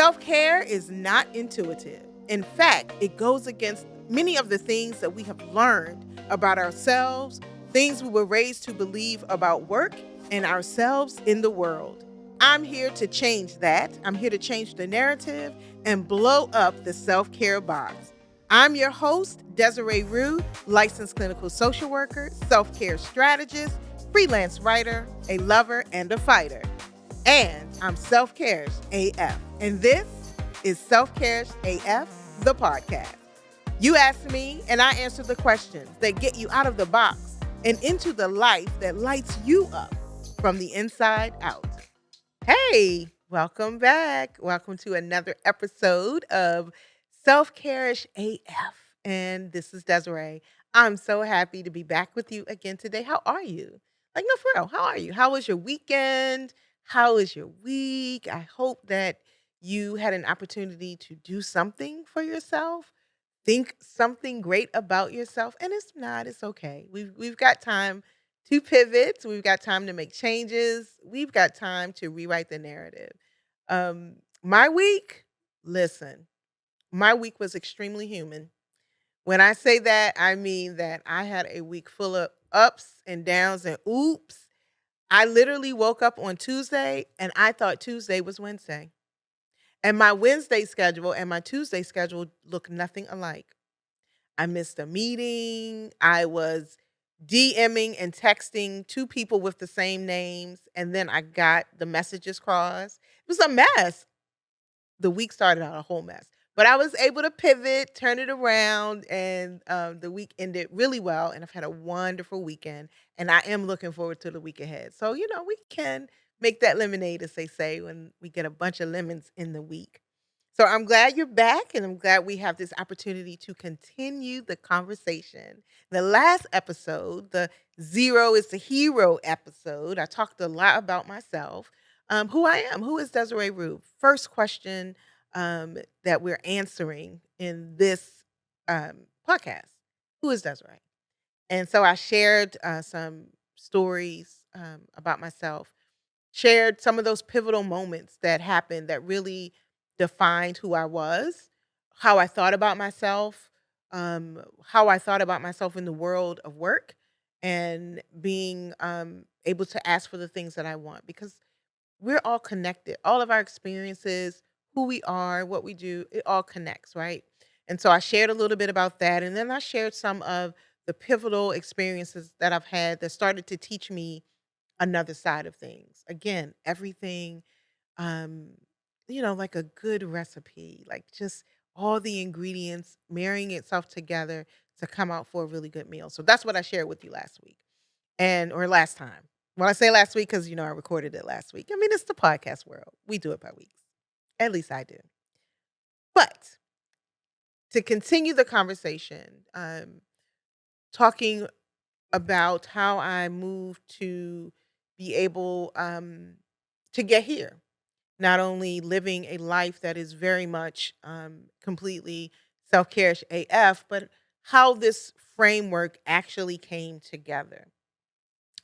Self-care is not intuitive. In fact, it goes against many of the things that we have learned about ourselves, things we were raised to believe about work and ourselves in the world. I'm here to change that. I'm here to change the narrative and blow up the self-care box. I'm your host, Desiree Rue, licensed clinical social worker, self-care strategist, freelance writer, a lover, and a fighter. And I'm Self Cares AF. And this is Self Cares AF, the podcast. You ask me, and I answer the questions that get you out of the box and into the life that lights you up from the inside out. Hey, welcome back. Welcome to another episode of Self Cares AF. And this is Desiree. I'm so happy to be back with you again today. How are you? Like, no, for real, how are you? How was your weekend? How is your week? I hope that you had an opportunity to do something for yourself. Think something great about yourself. And it's not, it's okay. We've got time to pivot. We've got time to make changes. We've got time to rewrite the narrative. My week, listen, my week was extremely human. When I say that, I mean that I had a week full of ups and downs and oops. I literally woke up on Tuesday and I thought Tuesday was Wednesday. And my Wednesday schedule and my Tuesday schedule look nothing alike. I missed a meeting. I was DMing and texting two people with the same names. And then I got the messages crossed. It was a mess. The week started out a whole mess. But I was able to pivot, turn it around, and the week ended really well. And I've had a wonderful weekend, and I am looking forward to the week ahead. So, we can make that lemonade, as they say, when we get a bunch of lemons in the week. So I'm glad you're back, and I'm glad we have this opportunity to continue the conversation. The last episode, the Zero is the Hero episode, I talked a lot about myself, who I am. Who is Desiree Rube? First question that we're answering in this podcast. Who is Desiree? And so I shared some stories about myself, shared some of those pivotal moments that happened that really defined who I was, how I thought about myself, how I thought about myself in the world of work, and being able to ask for the things that I want because we're all connected. All of our experiences, who we are, what we do, it all connects, right? And so I shared a little bit about that. And then I shared some of the pivotal experiences that I've had that started to teach me another side of things. Again, everything, um, like a good recipe, like just all the ingredients marrying itself together to come out for a really good meal. So that's what I shared with you last week or last time. When I say last week, because I recorded it last week. I mean, it's the podcast world. We do it by weeks. At least I do. But to continue the conversation, talking about how I moved to be able to get here. Not only living a life that is very much completely self care AF, but how this framework actually came together.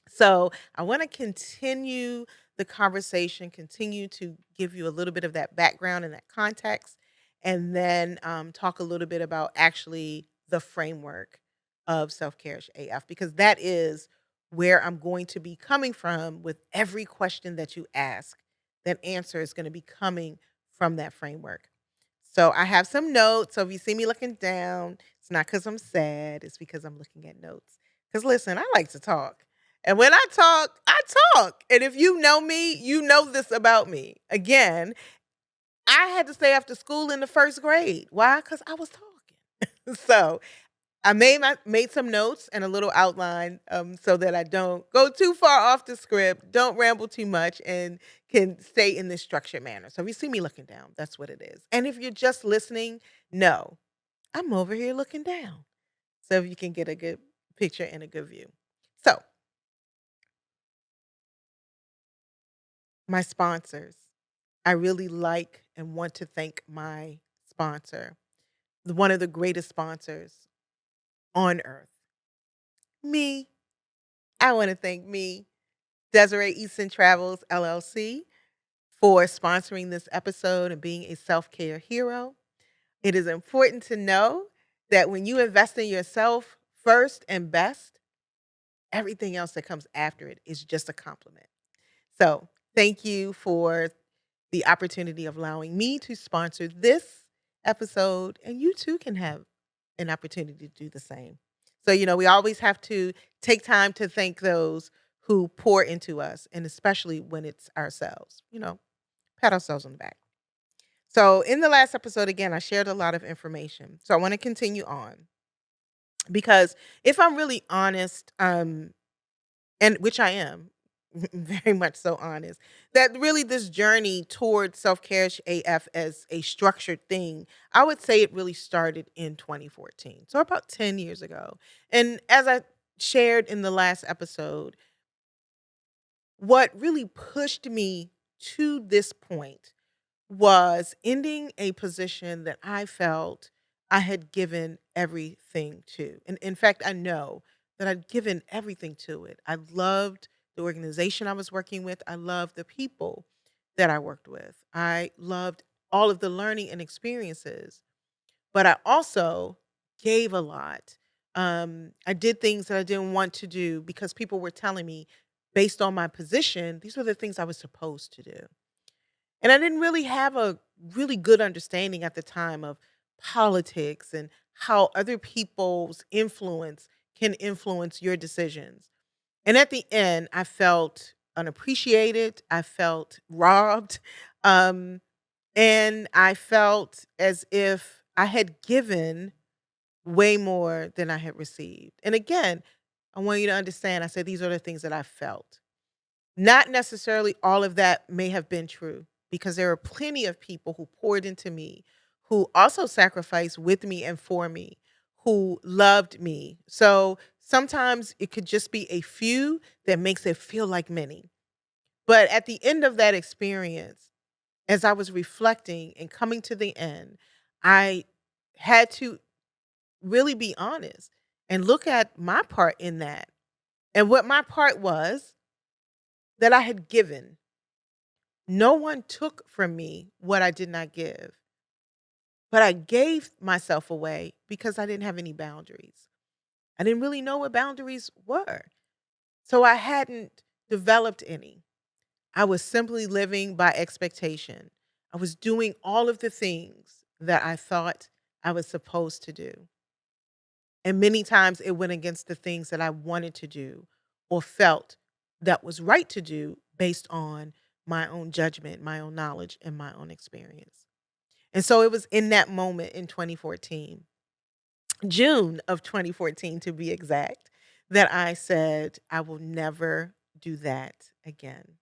So I want to continue the conversation, continue to give you a little bit of that background and that context, and then talk a little bit about actually the framework of self care AF, because that is where I'm going to be coming from with every question that you ask. That answer is going to be coming from that framework. So I have some notes. So if you see me looking down, it's not because I'm sad, it's because I'm looking at notes. Because listen, I like to talk. And when I talk, I talk. And if you know me, you know this about me. Again, I had to stay after school in the first grade. Why? Because I was talking. So I made some notes and a little outline so that I don't go too far off the script, don't ramble too much, and can stay in this structured manner. So if you see me looking down, that's what it is. And if you're just listening, no, I'm over here looking down. So if you can get a good picture and a good view. So my sponsors, I really like and want to thank my sponsor, one of the greatest sponsors on earth, me. I want to thank me, Desiree Easton Travels LLC, for sponsoring this episode and being a self care hero. It is important to know that when you invest in yourself first and best, everything else that comes after it is just a compliment. So, thank you for the opportunity of allowing me to sponsor this episode, and you too can have an opportunity to do the same. So, we always have to take time to thank those who pour into us, and especially when it's ourselves, pat ourselves on the back. So, in the last episode, again, I shared a lot of information. So, I want to continue on because if I'm really honest, and which I am, very much so honest, that really this journey towards self-care AF as a structured thing, I would say it really started in 2014. So about 10 years ago. And as I shared in the last episode, what really pushed me to this point was ending a position that I felt I had given everything to. And in fact, I know that I'd given everything to it. I loved the organization I was working with. I loved the people that I worked with. I loved all of the learning and experiences, but I also gave a lot. I did things that I didn't want to do because people were telling me, based on my position, these were the things I was supposed to do. And I didn't really have a really good understanding at the time of politics and how other people's influence can influence your decisions. And at the end, I felt unappreciated. I felt robbed. Um, and I felt as if I had given way more than I had received. And again, I want you to understand, I said these are the things that I felt. Not necessarily all of that may have been true because there are plenty of people who poured into me, who also sacrificed with me and for me, who loved me. So sometimes it could just be a few that makes it feel like many. But at the end of that experience, as I was reflecting and coming to the end, I had to really be honest and look at my part in that. And what my part was that I had given. No one took from me what I did not give, but I gave myself away because I didn't have any boundaries. I didn't really know what boundaries were. So I hadn't developed any. I was simply living by expectation. I was doing all of the things that I thought I was supposed to do. And many times it went against the things that I wanted to do or felt that was right to do based on my own judgment, my own knowledge, and my own experience. And so it was in that moment in 2014, June of 2014 to be exact, that I said, I will never do that again.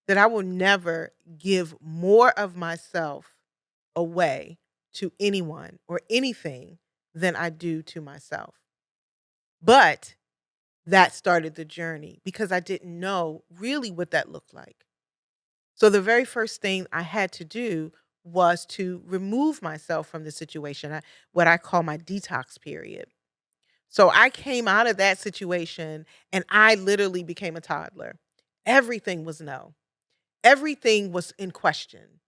That I will never give more of myself away to anyone or anything than I do to myself. But that started the journey because I didn't know really what that looked like. So the very first thing I had to do was to remove myself from the situation, what I call my detox period. So I came out of that situation and I literally became a toddler. Everything was no. Everything was in question.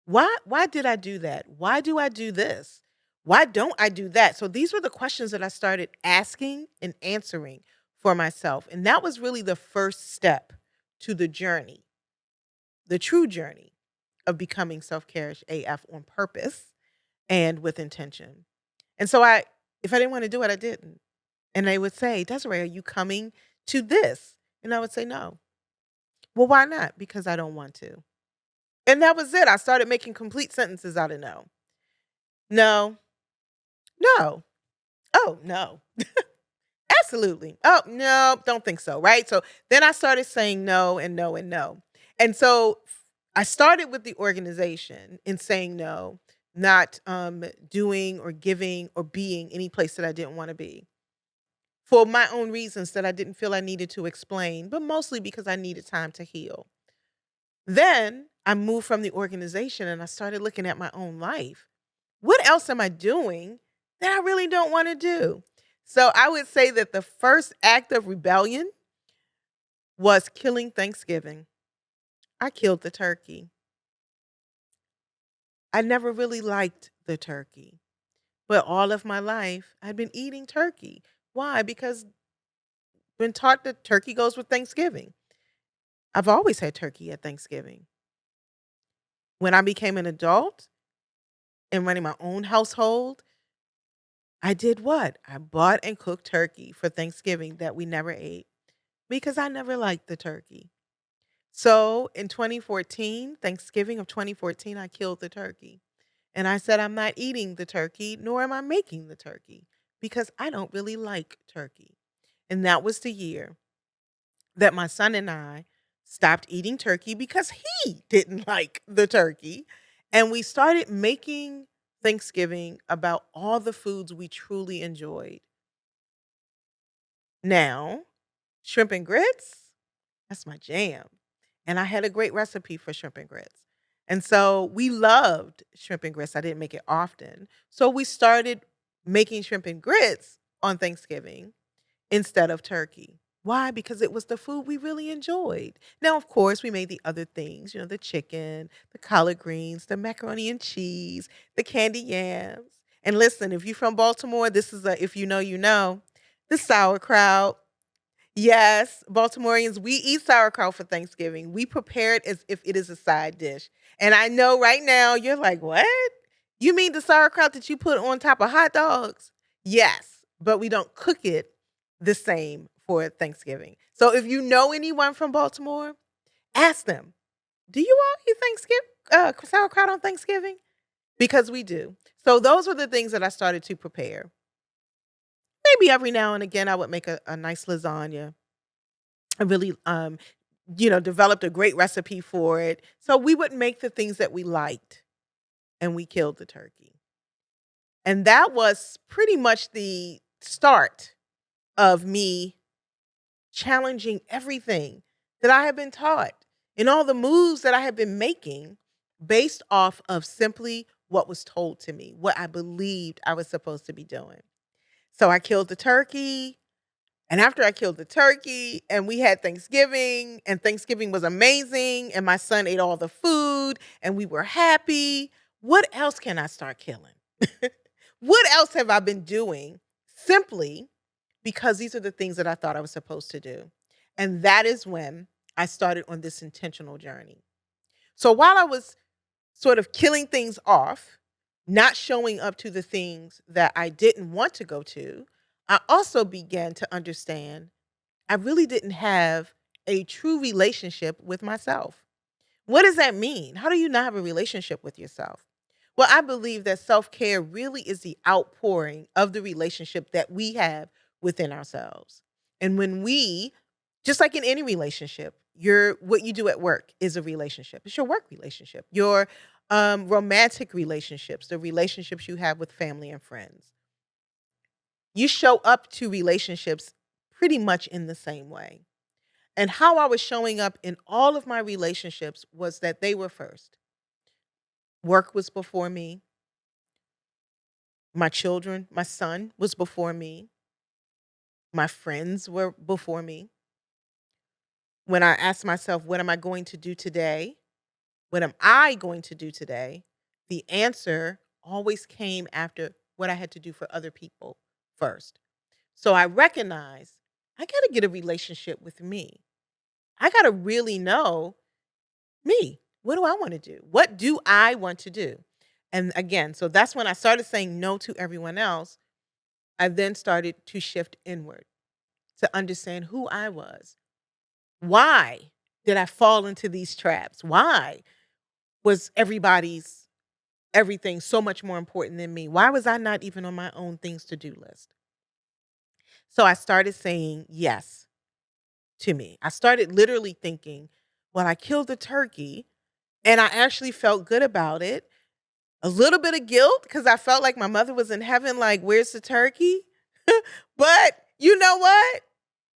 Why did I do that? Why do I do this? Why don't I do that? So these were the questions that I started asking and answering for myself. And that was really the first step to the journey, the true journey of becoming self-care AF on purpose and with intention. And so if I didn't want to do it, I didn't. And they would say, Desiree, are you coming to this? And I would say, no. Well, why not? Because I don't want to. And that was it. I started making complete sentences out of no. No. No. Oh, no. Absolutely. Oh, no, don't think so. Right. So then I started saying no and no and no. And so I started with the organization in saying no, not doing or giving or being any place that I didn't want to be for my own reasons that I didn't feel I needed to explain, but mostly because I needed time to heal. Then I moved from the organization and I started looking at my own life. What else am I doing that I really don't want to do? So I would say that the first act of rebellion was killing Thanksgiving. I killed the turkey. I never really liked the turkey, but all of my life I'd been eating turkey. Why? Because been taught that turkey goes with Thanksgiving. I've always had turkey at Thanksgiving. When I became an adult and running my own household, I did what? I bought and cooked turkey for Thanksgiving that we never ate because I never liked the turkey. So in 2014, Thanksgiving of 2014, I killed the turkey. And I said, I'm not eating the turkey, nor am I making the turkey because I don't really like turkey. And that was the year that my son and I stopped eating turkey because he didn't like the turkey. And we started making Thanksgiving about all the foods we truly enjoyed. Now, shrimp and grits, that's my jam. And I had a great recipe for shrimp and grits. And so we loved shrimp and grits. I didn't make it often. So we started making shrimp and grits on Thanksgiving instead of turkey. Why? Because it was the food we really enjoyed. Now, of course, we made the other things, the chicken, the collard greens, the macaroni and cheese, the candy yams. And listen, if you're from Baltimore, this is a if you know, you know, the sauerkraut. Yes, Baltimoreans, we eat sauerkraut for Thanksgiving. We prepare it as if it is a side dish. And I know right now you're like, what? You mean the sauerkraut that you put on top of hot dogs? Yes, but we don't cook it the same for Thanksgiving. So if you know anyone from Baltimore, ask them, do you all eat Thanksgiving sauerkraut on Thanksgiving? Because we do. So those were the things that I started to prepare. Maybe every now and again I would make a nice lasagna. I really developed a great recipe for it. So we would make the things that we liked and we killed the turkey. And that was pretty much the start of me challenging everything that I have been taught and all the moves that I have been making based off of simply what was told to me, what I believed I was supposed to be doing. So I killed the turkey. And after I killed the turkey and we had Thanksgiving, and Thanksgiving was amazing, and my son ate all the food, and we were happy, what else can I start killing? What else have I been doing simply because these are the things that I thought I was supposed to do? And that is when I started on this intentional journey. So while I was sort of killing things off, not showing up to the things that I didn't want to go to, I also began to understand I really didn't have a true relationship with myself. What does that mean? How do you not have a relationship with yourself? Well, I believe that self care really is the outpouring of the relationship that we have within ourselves. And when we, just like in any relationship, what you do at work is a relationship. It's your work relationship, your romantic relationships, the relationships you have with family and friends. You show up to relationships pretty much in the same way. And how I was showing up in all of my relationships was that they were first. Work was before me. My children, my son was before me. My friends were before me. When I asked myself, what am I going to do today? What am I going to do today? The answer always came after what I had to do for other people first. So I recognized I got to get a relationship with me. I got to really know me. What do I want to do? What do I want to do? And again, so that's when I started saying no to everyone else. I then started to shift inward to understand who I was. Why did I fall into these traps? Why was everybody's everything so much more important than me? Why was I not even on my own things to do list? So I started saying yes to me. I started literally thinking, well, I killed a turkey and I actually felt good about it. A little bit of guilt because I felt like my mother was in heaven, like, where's the turkey? But you know what?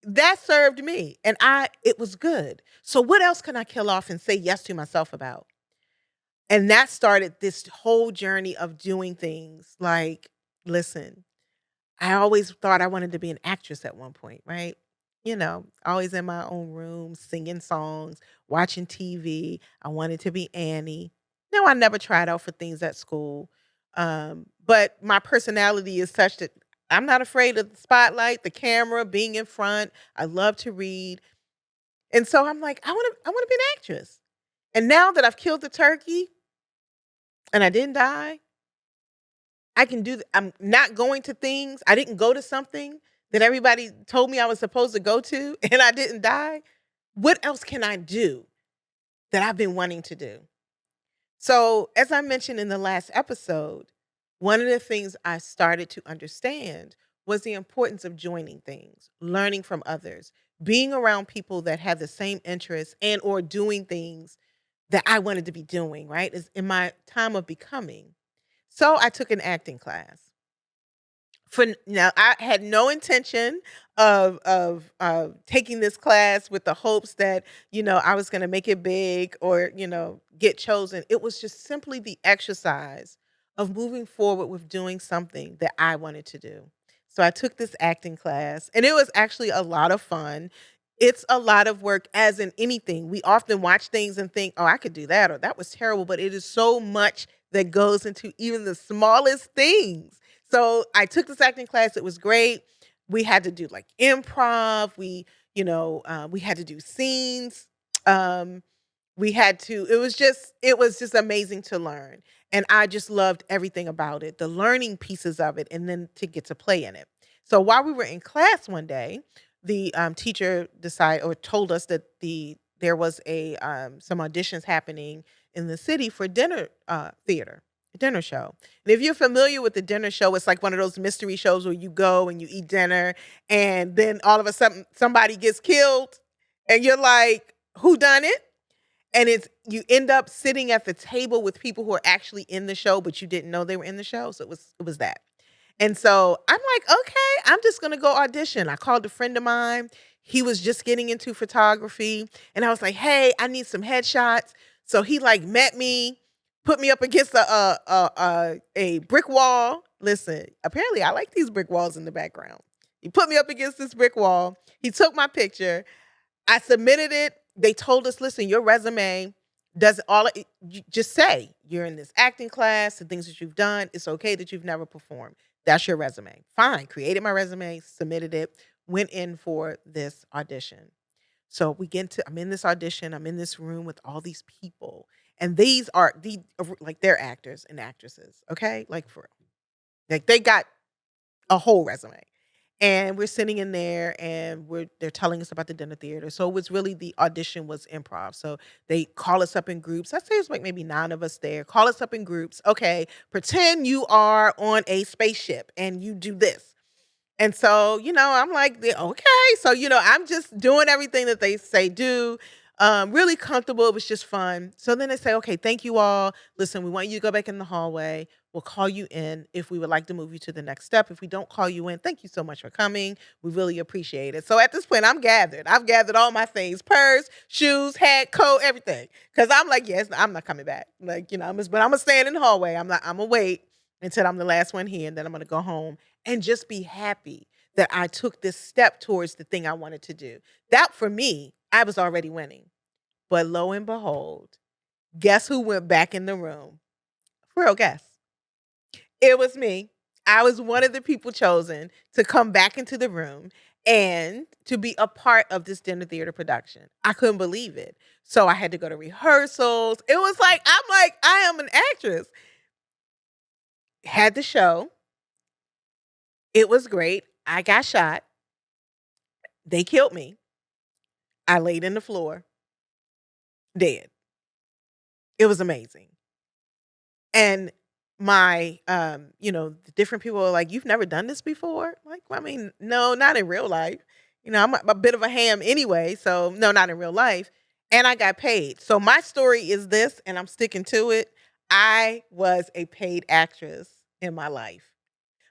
That served me and it was good. So what else can I kill off and say yes to myself about? And that started this whole journey of doing things like, listen, I always thought I wanted to be an actress at one point, right? Always in my own room, singing songs, watching TV. I wanted to be Annie. No, I never tried out for things at school. But my personality is such that I'm not afraid of the spotlight, the camera, being in front. I love to read. And so I'm like, I want to be an actress. And now that I've killed the turkey and I didn't die, I can do I'm not going to things. I didn't go to something that everybody told me I was supposed to go to and I didn't die. What else can I do that I've been wanting to do? So, as I mentioned in the last episode, one of the things I started to understand was the importance of joining things, learning from others, being around people that have the same interests and or doing things that I wanted to be doing, right? Is in my time of becoming. So, I took an acting class. Now, I had no intention of taking this class with the hopes that, I was gonna make it big or, get chosen. It was just simply the exercise of moving forward with doing something that I wanted to do. So I took this acting class, and it was actually a lot of fun. It's a lot of work as in anything. We often watch things and think, "Oh, I could do that," or "That was terrible," but it is so much that goes into even the smallest things. So I took this acting class. It was great. We had to do like improv. We had to do scenes. Um, it was just amazing to learn. And I just loved everything about it, the learning pieces of it, and then to get to play in it. So while we were in class one day, the teacher decided or told us that there was a some auditions happening in the city for dinner show. And if you're familiar with the dinner show, it's like one of those mystery shows where you go and you eat dinner, and then all of a sudden somebody gets killed, and you're like, "Who done it?" And it's you end up sitting at the table with people who are actually in the show, but you didn't know they were in the show. So it was that. And so I'm like, okay, I'm just gonna go audition. I called a friend of mine. He was just getting into photography. And I was like, hey, I need some headshots. So he like met me, put me up against a brick wall. Listen, apparently I like these brick walls in the background. He put me up against this brick wall. He took my picture. I submitted it. They told us, listen, your resume does all it, you just say you're in this acting class, the things that you've done. It's okay that you've never performed. That's your resume. Fine. Created my resume, submitted it, went in for this audition. So I'm in this audition, I'm in this room with all these people. And these are like they're actors and actresses. Okay. Like for real. Like they got a whole resume. And we're sitting in there and they're telling us about the dinner theater. So it was really the audition was improv. So they call us up in groups. I'd say it's like maybe 9 of us there. Call us up in groups. Okay, pretend you are on a spaceship and you do this. And so, I'm like, okay. So, I'm just doing everything that they say do. Really comfortable. It was just fun. So then they say, okay, thank you all. Listen, we want you to go back in the hallway. We'll call you in if we would like to move you to the next step. If we don't call you in, thank you so much for coming. We really appreciate it. So at this point, I'm gathered. I've gathered all my things: purse, shoes, hat, coat, everything. Because I'm like, yes, I'm not coming back. Like, but I'm going to stand in the hallway. I'm going to wait until I'm the last one here. And then I'm going to go home and just be happy that I took this step towards the thing I wanted to do. That for me, I was already winning. But lo and behold, guess who went back in the room? Real guess. It was me. I was one of the people chosen to come back into the room and to be a part of this dinner theater production. I couldn't believe it. So I had to go to rehearsals. It was like, I'm like, I am an actress. Had the show. It was great. I got shot. They killed me. I laid in the floor, dead. It was amazing. And the different people are like, "You've never done this before?" Like, well, I mean, no, not in real life. I'm a bit of a ham anyway, so no, not in real life. And I got paid. So my story is this, and I'm sticking to it. I was a paid actress in my life.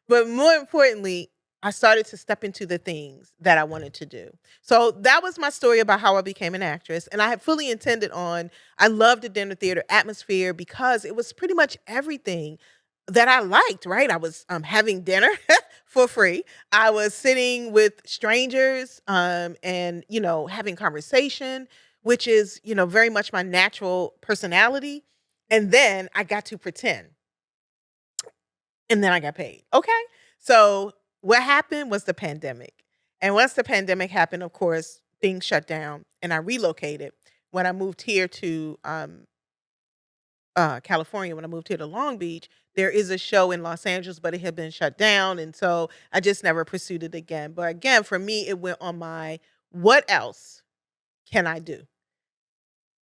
But more importantly, I started to step into the things that I wanted to do. So that was my story about how I became an actress. And I had fully intended I loved the dinner theater atmosphere because it was pretty much everything that I liked, right? I was having dinner for free. I was sitting with strangers and, having conversation, which is, very much my natural personality. And then I got to pretend, and then I got paid. Okay. So what happened was the pandemic. And once the pandemic happened, of course, things shut down and I relocated. When I moved here to California, when I moved here to Long Beach, there is a show in Los Angeles, but it had been shut down. And so I just never pursued it again. But again, for me, it went on my what else can I do?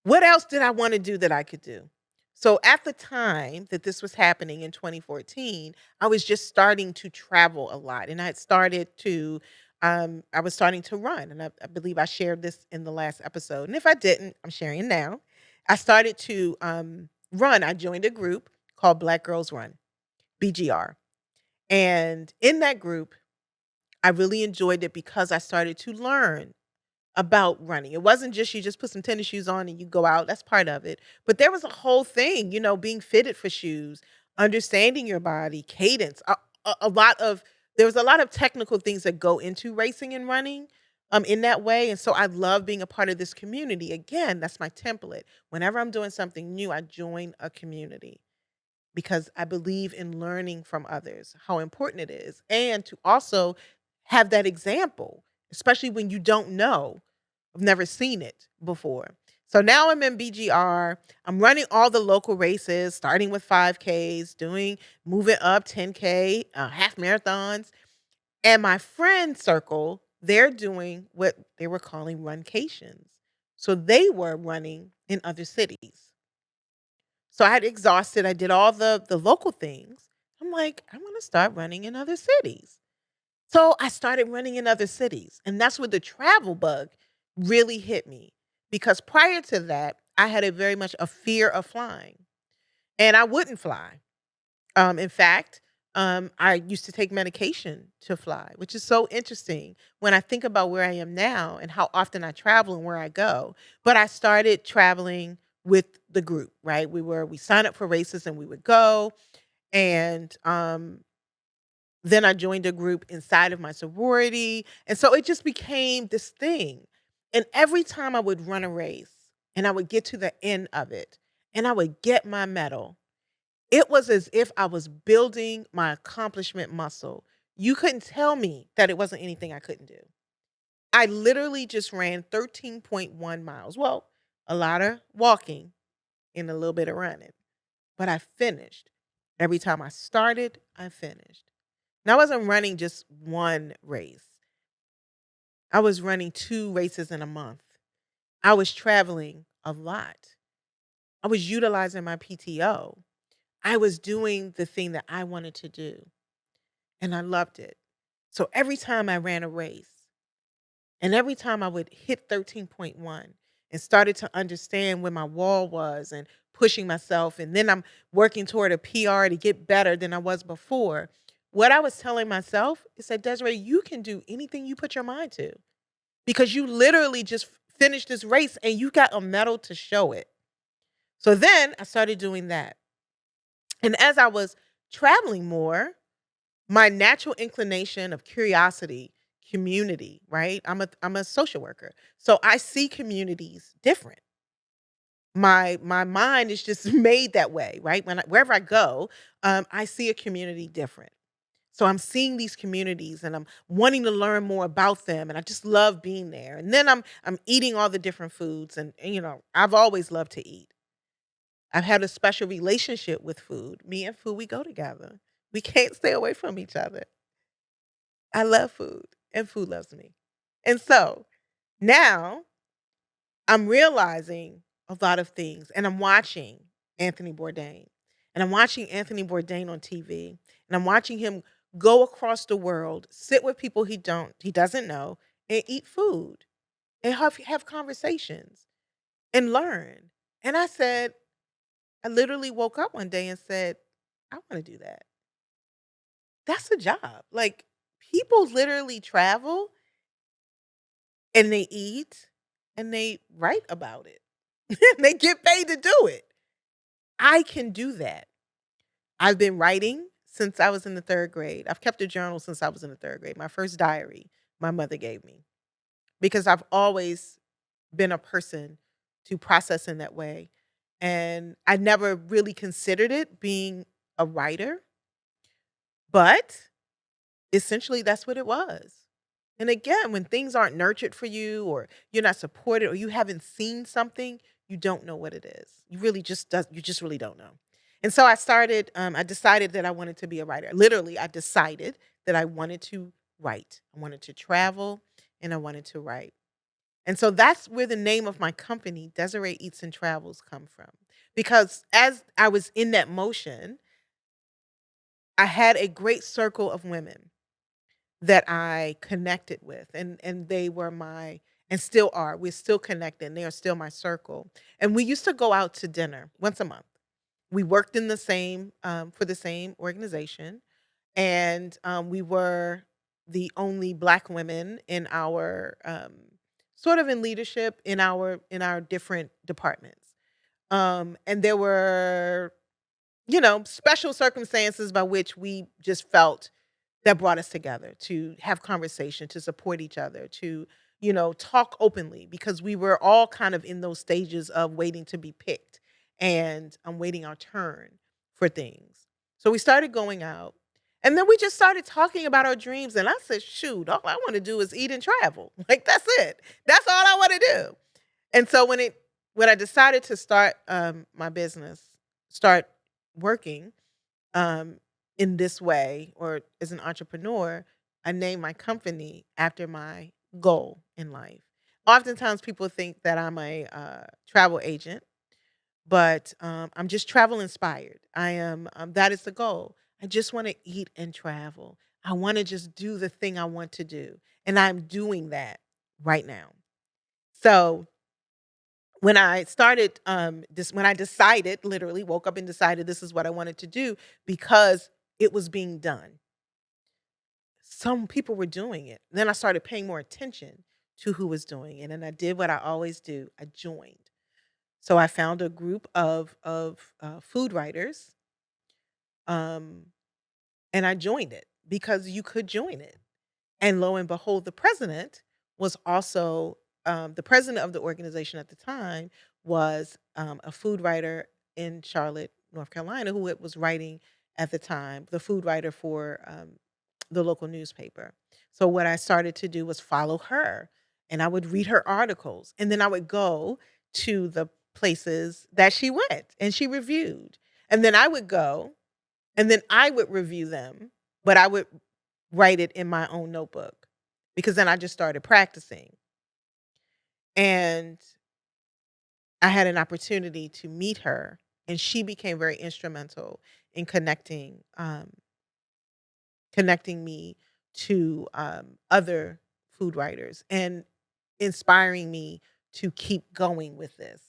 What else did I want to do that I could do? So at the time that this was happening in 2014, I was just starting to travel a lot and I was starting to run. And I believe I shared this in the last episode. And if I didn't, I'm sharing it now. I started to run. I joined a group called Black Girls Run, BGR. And in that group, I really enjoyed it because I started to learn about running. It wasn't just you just put some tennis shoes on and you go out. That's part of it. But there was a whole thing, being fitted for shoes, understanding your body, cadence, a lot of there was a lot of technical things that go into racing and running in that way. And so I love being a part of this community. Again, that's my template. Whenever I'm doing something new, I join a community because I believe in learning from others, how important it is, and to also have that example, especially when you don't know. I've never seen it before. So now I'm in BGR. I'm running all the local races, starting with 5Ks, moving up 10K, half marathons. And my friend circle, they're doing what they were calling runcations. So they were running in other cities. So I had exhausted. I did all the local things. I'm like, I want to start running in other cities. So I started running in other cities. And that's where the travel bug really hit me. Because prior to that, I had a very much a fear of flying. And I wouldn't fly. In fact, I used to take medication to fly, which is so interesting when I think about where I am now and how often I travel and where I go. But I started traveling with the group, right? We signed up for races and we would go. And then I joined a group inside of my sorority. And so it just became this thing. And every time I would run a race and I would get to the end of it and I would get my medal, it was as if I was building my accomplishment muscle. You couldn't tell me that it wasn't anything I couldn't do. I literally just ran 13.1 miles. Well, a lot of walking and a little bit of running, but I finished. Every time I started, I finished. And I wasn't running just one race. I was running 2 races in a month. I was traveling a lot. I was utilizing my PTO. I was doing the thing that I wanted to do, and I loved it. So every time I ran a race, and every time I would hit 13.1 and started to understand where my wall was and pushing myself, and then I'm working toward a PR to get better than I was before. What I was telling myself is that, Desiree, you can do anything you put your mind to because you literally just finished this race and you got a medal to show it. So then I started doing that. And as I was traveling more, my natural inclination of curiosity, community, right? I'm a social worker. So I see communities different. My mind is just made that way, right? Wherever I go, I see a community different. So I'm seeing these communities and I'm wanting to learn more about them, and I just love being there. And then I'm eating all the different foods, and I've always loved to eat. I've had a special relationship with food. Me and food, we go together. We can't stay away from each other. I love food and food loves me. And so now I'm realizing a lot of things and I'm watching Anthony Bourdain. And I'm watching Anthony Bourdain on TV and I'm watching him go across the world, sit with people he doesn't know, and eat food and have conversations and learn. And I literally woke up one day and said, I want to do that. That's a job. Like, people literally travel and they eat and they write about it. They get paid to do it. I can do that. I've been writing since I was in the 3rd grade. I've kept a journal since I was in the 3rd grade. My first diary my mother gave me because I've always been a person to process in that way. and I never really considered it being a writer, but essentially that's what it was. And again, when things aren't nurtured for you or you're not supported or you haven't seen something, you don't know what it is. You just really don't know. And so I decided that I wanted to be a writer. Literally, I decided that I wanted to write. I wanted to travel and I wanted to write. And so that's where the name of my company, Desiree Eats and Travels, come from. Because as I was in that motion, I had a great circle of women that I connected with, and they were my and still are. We're still connected, and they are still my circle. And we used to go out to dinner once a month. We worked in the same for the same organization, and we were the only Black women in our sort of in leadership in our different departments. And there were special circumstances by which we just felt that brought us together to have conversation, to support each other, to, talk openly because we were all kind of in those stages of waiting to be picked and waiting our turn for things. So we started going out and then we just started talking about our dreams. And I said, shoot, all I want to do is eat and travel. Like, that's it. That's all I want to do. And so when I decided to start my business, start working, um, in this way or as an entrepreneur, I named my company after my goal in life. Oftentimes, people think that I'm a travel agent, but I'm just travel inspired. I am. That is the goal. I just want to eat and travel. I want to just do the thing I want to do, and I'm doing that right now. So when I started this when I decided, literally woke up and decided this is what I wanted to do because it was being done. Some people were doing it. Then I started paying more attention to who was doing it, and I did what I always do. I joined. So I found a group of food writers, um, and I joined it because you could join it. And lo and behold, the president of the organization at the time was a food writer in Charlotte, North Carolina, who it was writing at the time, the food writer for the local newspaper. So what I started to do was follow her, and I would read her articles, and then I would go to the places that she went and she reviewed, and then I would go and then I would review them, but I would write it in my own notebook because then I just started practicing. And I had an opportunity to meet her, and she became very instrumental in connecting me to other food writers and inspiring me to keep going with this.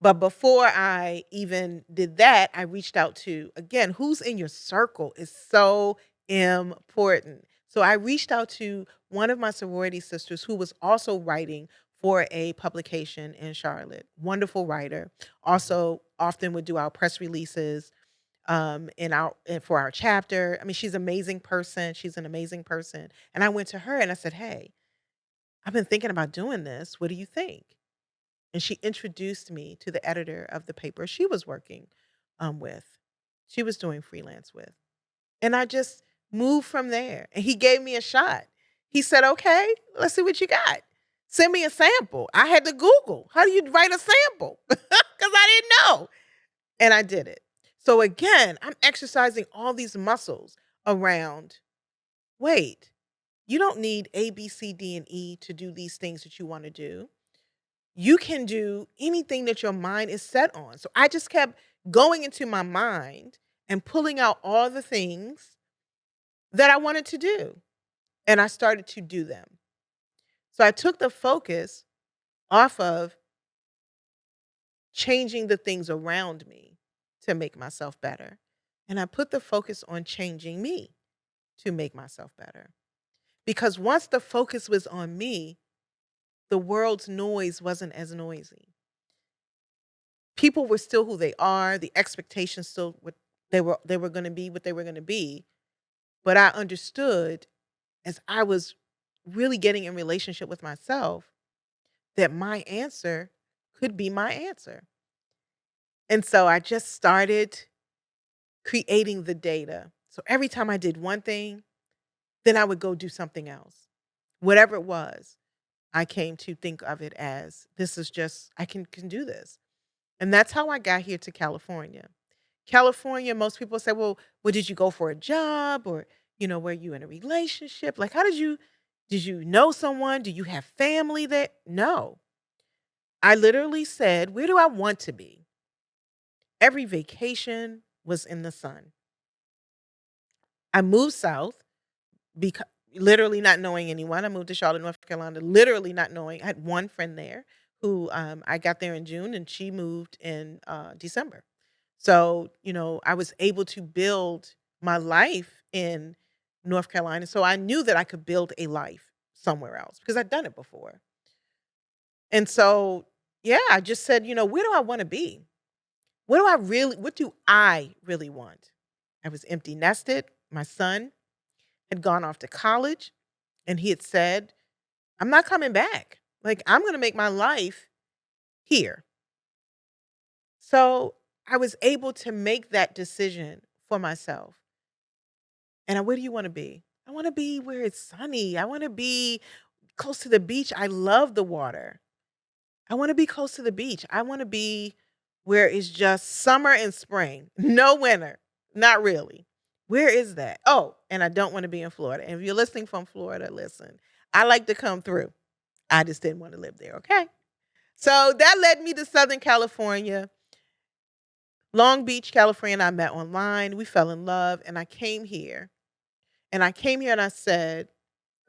But before I even did that, I reached out to, again, who's in your circle is so important. So I reached out to one of my sorority sisters who was also writing for a publication in Charlotte. Wonderful writer. Also, often would do our press releases for our chapter. I mean, she's an amazing person. She's an amazing person. And I went to her and I said, "Hey, I've been thinking about doing this. What do you think?" And she introduced me to the editor of the paper she was working with. She was doing freelance with. And I just moved from there. And he gave me a shot. He said, "Okay, let's see what you got. Send me a sample." I had to Google, how do you write a sample? Because I didn't know. And I did it. So again, I'm exercising all these muscles around, wait, you don't need A, B, C, D, and E to do these things that you want to do. You can do anything that your mind is set on. So I just kept going into my mind and pulling out all the things that I wanted to do. And I started to do them. So I took the focus off of changing the things around me to make myself better. And I put the focus on changing me to make myself better. Because once the focus was on me, the world's noise wasn't as noisy. People were still who they are, the expectations still what they were going to be what they were going to be, but I understood as I was really getting in relationship with myself that my answer could be my answer. And so I just started creating the data. So every time I did one thing, then I would go do something else. Whatever it was, I came to think of it as this is just I can do this. And that's how I got here to California. California, most people say, well, did you go for a job or, were you in a relationship? Like, how did you know someone? Do you have family there? No. I literally said, where do I want to be? Every vacation was in the sun. I moved south because literally not knowing anyone. I moved to Charlotte, North Carolina, literally not knowing. I had one friend there who I got there in June and she moved in December. So, I was able to build my life in North Carolina. So I knew that I could build a life somewhere else because I'd done it before. And so, yeah, I just said, where do I want to be? What do I really want? I was empty nested. My son had gone off to college and he had said, I'm not coming back. Like, I'm going to make my life here. So I was able to make that decision for myself. And where do you want to be? I want to be where it's sunny. I want to be close to the beach. I love the water. I want to be close to the beach. I want to be where it's just summer and spring, no winter. Not really. Where is that? Oh, and I don't want to be in Florida. And if you're listening from Florida, listen, I like to come through. I just didn't want to live there. Okay. So that led me to Southern California, Long Beach, California. I met online. We fell in love and I came here. And I came here and I said,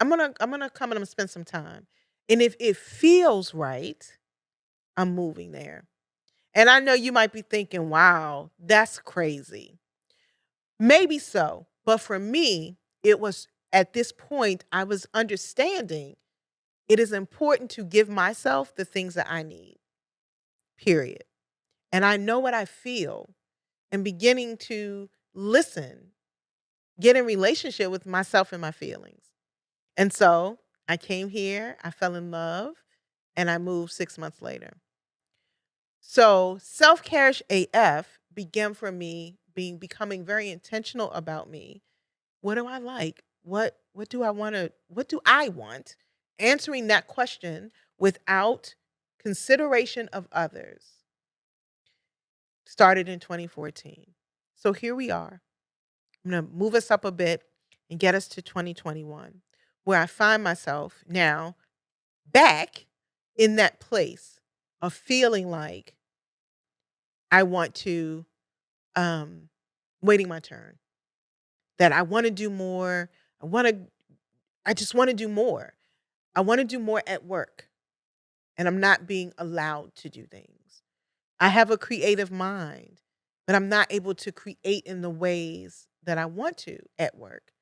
I'm gonna come and I'm gonna spend some time. And if it feels right, I'm moving there. And I know you might be thinking, wow, that's crazy. Maybe so. But for me, it was at this point, I was understanding it is important to give myself the things that I need, period. And I know what I feel and beginning to listen, get in relationship with myself and my feelings. And so I came here, I fell in love, and I moved 6 months later. So self-care AF began for me becoming very intentional about me. What do I like? What do I want to what do I want? Answering that question without consideration of others started in 2014. So here we are. I'm going to move us up a bit and get us to 2021, where I find myself now back in that place of feeling like I want to um waiting my turn. That I want to do more. I want to I just want to do more. I want to do more at work and I'm not being allowed to do things. I have a creative mind, but I'm not able to create in the ways that I want to at work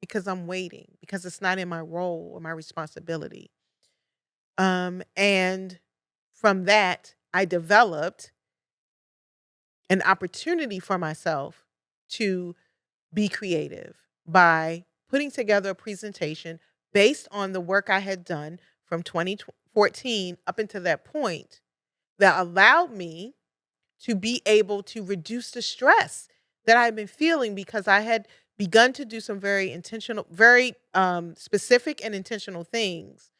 because I'm waiting, because it's not in my role or my responsibility. And from that, I developed an opportunity for myself to be creative by putting together a presentation based on the work I had done from 2014 up until that point that allowed me to be able to reduce the stress that I've been feeling because I had begun to do some very intentional, very specific and intentional things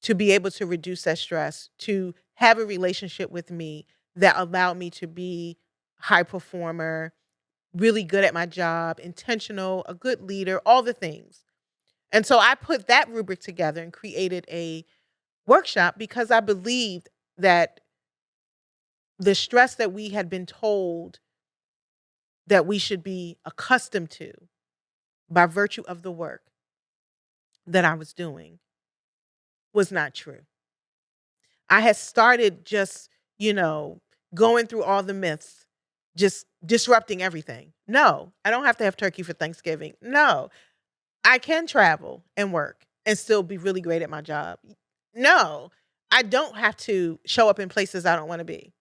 to be able to reduce that stress, to have a relationship with me that allowed me to be a high performer, really good at my job, intentional, a good leader, all the things. And so I put that rubric together and created a workshop because I believed that the stress that we had been told that we should be accustomed to by virtue of the work that I was doing was not true. I had started just, you know, going through all the myths, just disrupting everything. No, I don't have to have turkey for Thanksgiving. No, I can travel and work and still be really great at my job. No, I don't have to show up in places I don't want to be.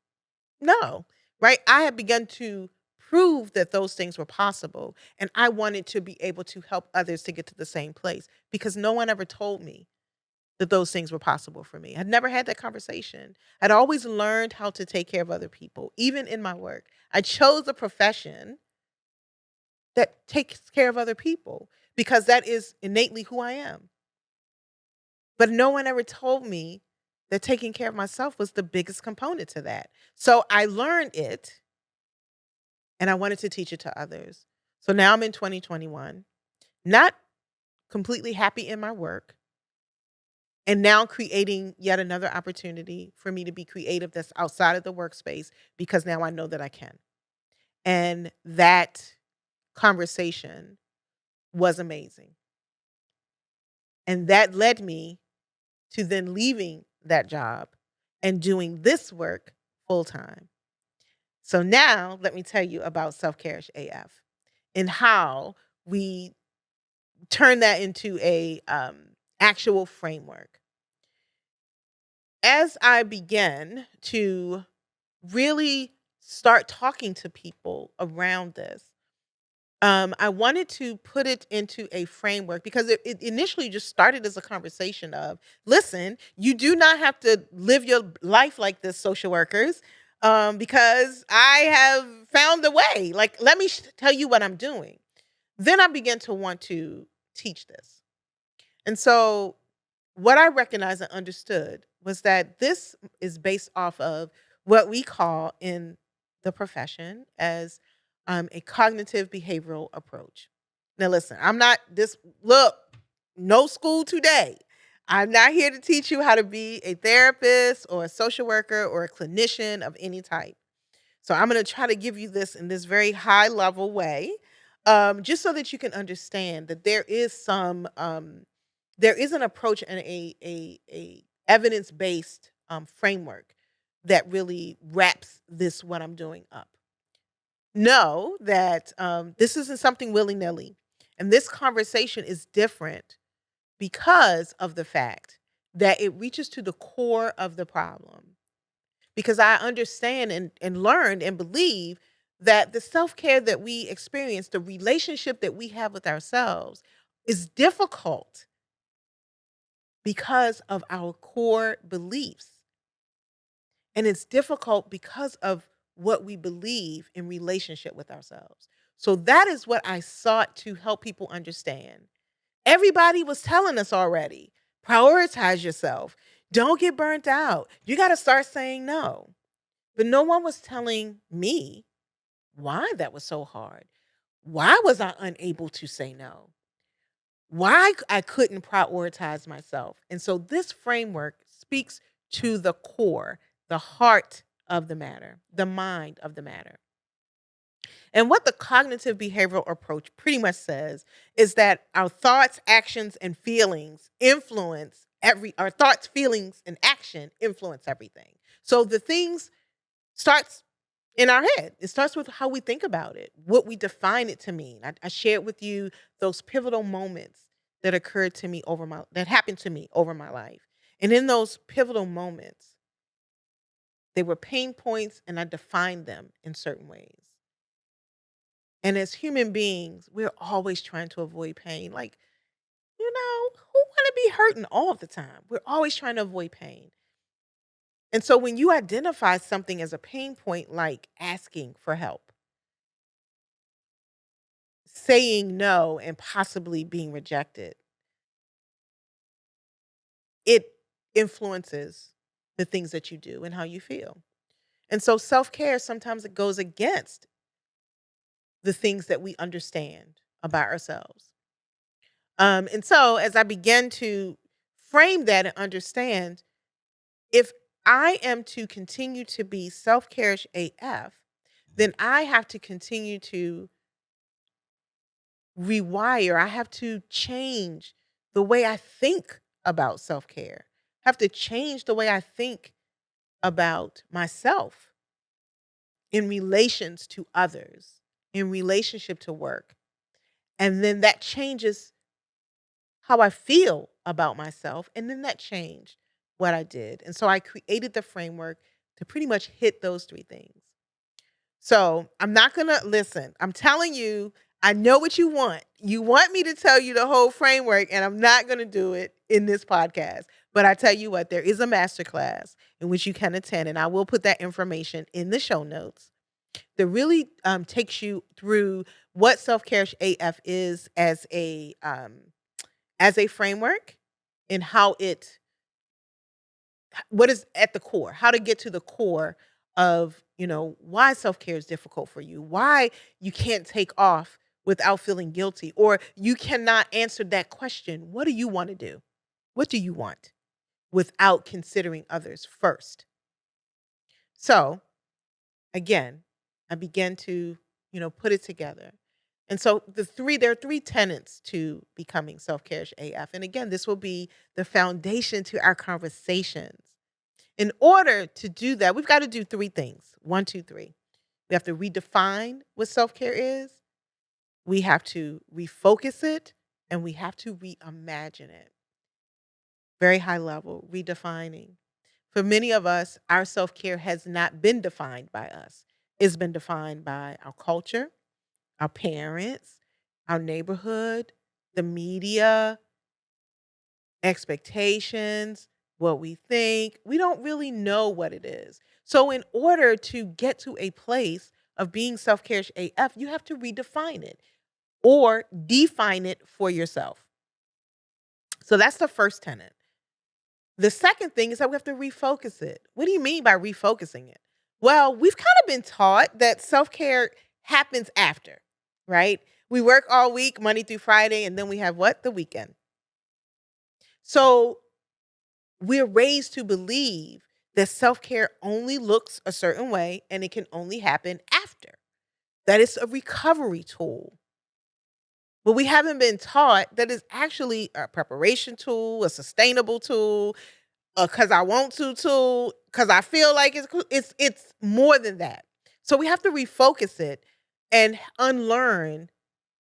No, right? I had begun to prove that those things were possible. And I wanted to be able to help others to get to the same place because no one ever told me that those things were possible for me. I'd never had that conversation. I'd always learned how to take care of other people, even in my work. I chose a profession that takes care of other people because that is innately who I am. But no one ever told me that taking care of myself was the biggest component to that. So I learned it and I wanted to teach it to others. So now I'm in 2021, not completely happy in my work, and now creating yet another opportunity for me to be creative that's outside of the workspace because now I know that I can. And that conversation was amazing. And that led me to then leaving that job and doing this work full time. So now let me tell you about Self Care AF and how we turn that into a actual framework. As I began to really start talking to people around this, I wanted to put it into a framework because it initially just started as a conversation of, listen, you do not have to live your life like this, social workers, because I have found a way. Like, let me tell you what I'm doing. Then I began to want to teach this. And so what I recognized and understood was that this is based off of what we call in the profession as a cognitive behavioral approach. Now, listen, I'm not this, look, no school today. I'm not here to teach you how to be a therapist or a social worker or a clinician of any type. So I'm going to try to give you this in this very high level way, just so that you can understand that there is an approach and a evidence based framework that really wraps this what I'm doing up. Know that this isn't something willy nilly, and this conversation is different because of the fact that it reaches to the core of the problem. Because I understand and learned and believe that the self care that we experience, the relationship that we have with ourselves, is difficult because of our core beliefs. And it's difficult because of what we believe in relationship with ourselves. So that is what I sought to help people understand. Everybody was telling us already, prioritize yourself. Don't get burnt out. You got to start saying no. But no one was telling me why that was so hard. Why was I unable to say no? Why I couldn't prioritize myself. And so this framework speaks to the core, the heart of the matter, the mind of the matter. And what the cognitive behavioral approach pretty much says is that our thoughts, actions, and feelings influence our thoughts, feelings, and action influence everything. So the things starts in our head. It starts with how we think about it, what we define it to mean. I shared with you those pivotal moments that that happened to me over my life. And in those pivotal moments, they were pain points and I defined them in certain ways. And as human beings, we're always trying to avoid pain. Like, who want to be hurting all the time? We're always trying to avoid pain. And so when you identify something as a pain point, like asking for help, saying no, and possibly being rejected, it influences the things that you do and how you feel. And so self-care, sometimes it goes against the things that we understand about ourselves. And so as I began to frame that and understand, if I am to continue to be self-care-ish AF, then I have to continue to rewire. I have to change the way I think about self-care. I have to change the way I think about myself in relations to others, in relationship to work. And then that changes how I feel about myself. And then that changed what I did. And so I created the framework to pretty much hit those three things. So I'm not going to listen. I'm telling you, I know what you want. You want me to tell you the whole framework, and I'm not going to do it in this podcast. But I tell you what, there is a masterclass in which you can attend, and I will put that information in the show notes that really takes you through what self-care AF is as a framework and how it what is at the core, how to get to the core of, why self-care is difficult for you, why you can't take off without feeling guilty, or you cannot answer that question. What do you want to do? What do you want without considering others first? So, again, I began to, put it together. And so there are three tenets to becoming self-care AF. And again, this will be the foundation to our conversations. In order to do that, we've got to do three things. One, two, three. We have to redefine what self care is, we have to refocus it, and we have to reimagine it. Very high level, redefining. For many of us, our self care has not been defined by us, it's been defined by our culture, our parents, our neighborhood, the media, expectations, what we think. We don't really know what it is. So, in order to get to a place of being self care AF, you have to redefine it or define it for yourself. So, that's the first tenet. The second thing is that we have to refocus it. What do you mean by refocusing it? Well, we've kind of been taught that self care happens after, right? We work all week, Monday through Friday, and then we have what? The weekend. So, we're raised to believe that self-care only looks a certain way and it can only happen after. That it's a recovery tool. But we haven't been taught that it's actually a preparation tool, a sustainable tool, a cuz I want to tool, cuz I feel like it's more than that. So we have to refocus it and unlearn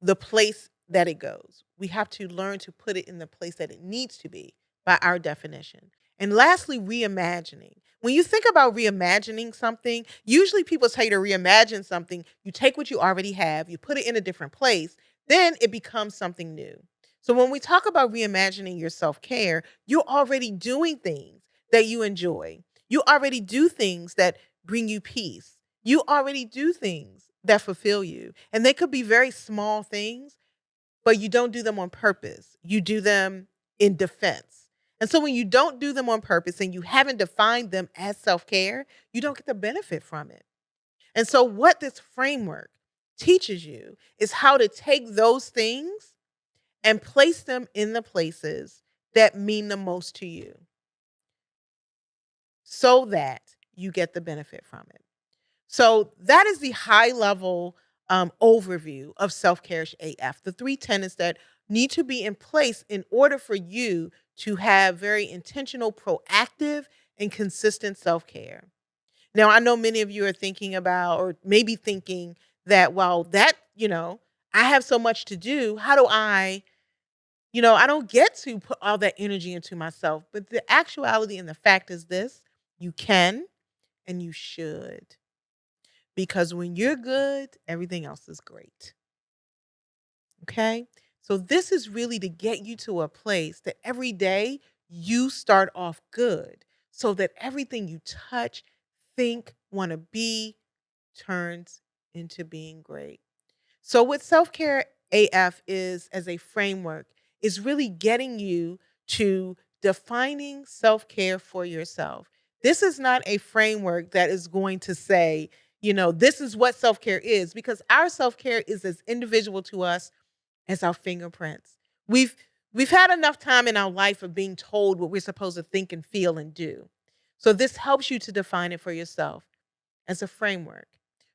the place that it goes. We have to learn to put it in the place that it needs to be by our definition. And lastly, reimagining. When you think about reimagining something, usually people tell you to reimagine something. You take what you already have, you put it in a different place, then it becomes something new. So when we talk about reimagining your self-care, you're already doing things that you enjoy. You already do things that bring you peace. You already do things that fulfill you. And they could be very small things, but you don't do them on purpose. You do them in defense. And so when you don't do them on purpose and you haven't defined them as self-care, you don't get the benefit from it. And so what this framework teaches you is how to take those things and place them in the places that mean the most to you so that you get the benefit from it. So that is the high level overview of self care AF, the three tenets that need to be in place in order for you to have very intentional, proactive, and consistent self care. Now, I know many of you are thinking about, or maybe thinking that, well, I have so much to do. How do I don't get to put all that energy into myself. But the actuality and the fact is this: you can and you should. Because when you're good, everything else is great. Okay? So this is really to get you to a place that every day you start off good so that everything you touch, think, want to be turns into being great. So what self-care AF is as a framework is really getting you to defining self-care for yourself. This is not a framework that is going to say, this is what self-care is, because our self-care is as individual to us as our fingerprints. We've had enough time in our life of being told what we're supposed to think and feel and do. So this helps you to define it for yourself as a framework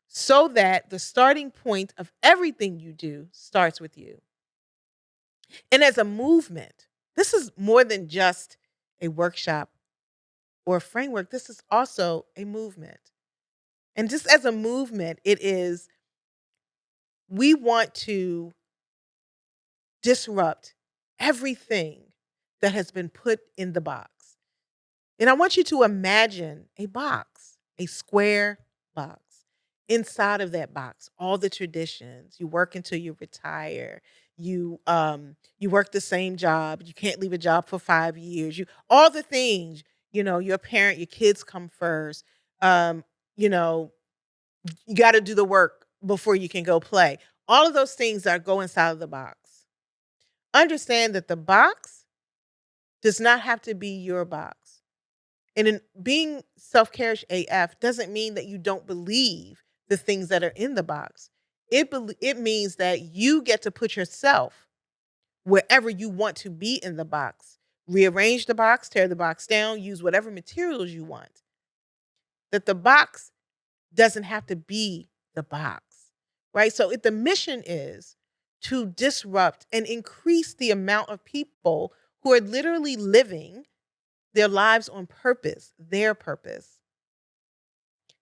so that the starting point of everything you do starts with you. And as a movement, this is more than just a workshop or a framework. This is also a movement. And just as a movement, we want to disrupt everything that has been put in the box. And I want you to imagine a box, a square box. Inside of that box, all the traditions, you work until you retire. You work the same job. You can't leave a job for 5 years. All the things, you're a parent, your kids come first. Um, you know, you got to do the work before you can go play. All of those things that go inside of the box. Understand that the box does not have to be your box. And in being self-care AF doesn't mean that you don't believe the things that are in the box. It means that you get to put yourself wherever you want to be in the box. Rearrange the box, tear the box down, use whatever materials you want. That the box doesn't have to be the box, right? So if the mission is to disrupt and increase the amount of people who are literally living their lives on purpose, their purpose.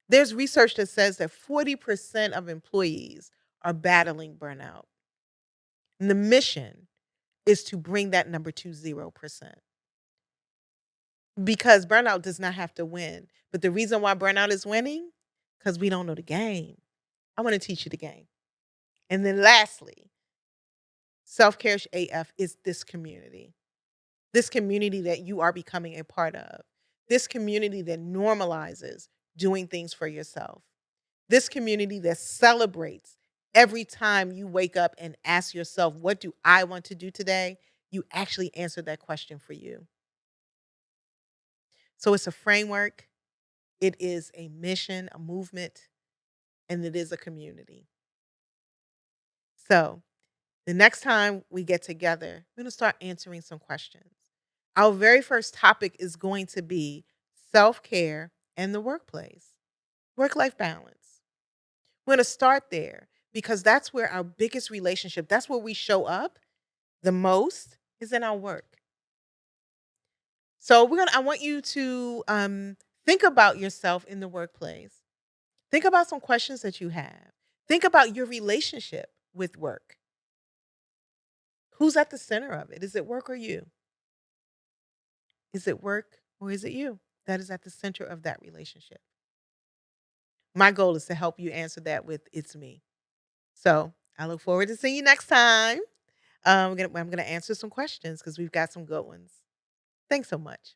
There's research that says that 40% of employees are battling burnout. And the mission is to bring that number to 0%. Because burnout does not have to win. But the reason why burnout is winning, because we don't know the game. I want to teach you the game. And then lastly, Self-Care AF is this community. This community that you are becoming a part of. This community that normalizes doing things for yourself. This community that celebrates every time you wake up and ask yourself, what do I want to do today? You actually answer that question for you. So it's a framework. It is a mission, a movement, and it is a community. So the next time we get together, we're going to start answering some questions. Our very first topic is going to be self-care and the workplace, work-life balance. We're going to start there because that's where our biggest relationship, that's where we show up the most, is in our work. So I want you to think about yourself in the workplace. Think about some questions that you have. Think about your relationship with work. Who's at the center of it? Is it work or you? Is it work or is it you that is at the center of that relationship? My goal is to help you answer that with it's me. So I look forward to seeing you next time. I'm going to answer some questions because we've got some good ones. Thanks so much.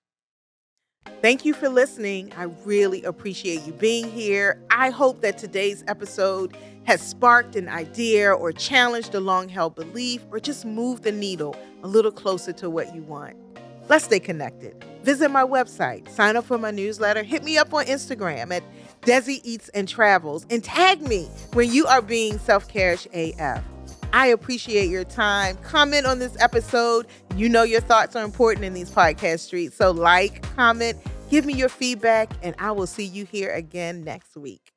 Thank you for listening. I really appreciate you being here. I hope that today's episode has sparked an idea or challenged a long-held belief or just moved the needle a little closer to what you want. Let's stay connected. Visit my website, sign up for my newsletter, hit me up on Instagram at Desi Eats and Travels, and tag me when you are being self-care AF. I appreciate your time. Comment on this episode. You know your thoughts are important in these podcast streets. So comment, give me your feedback, and I will see you here again next week.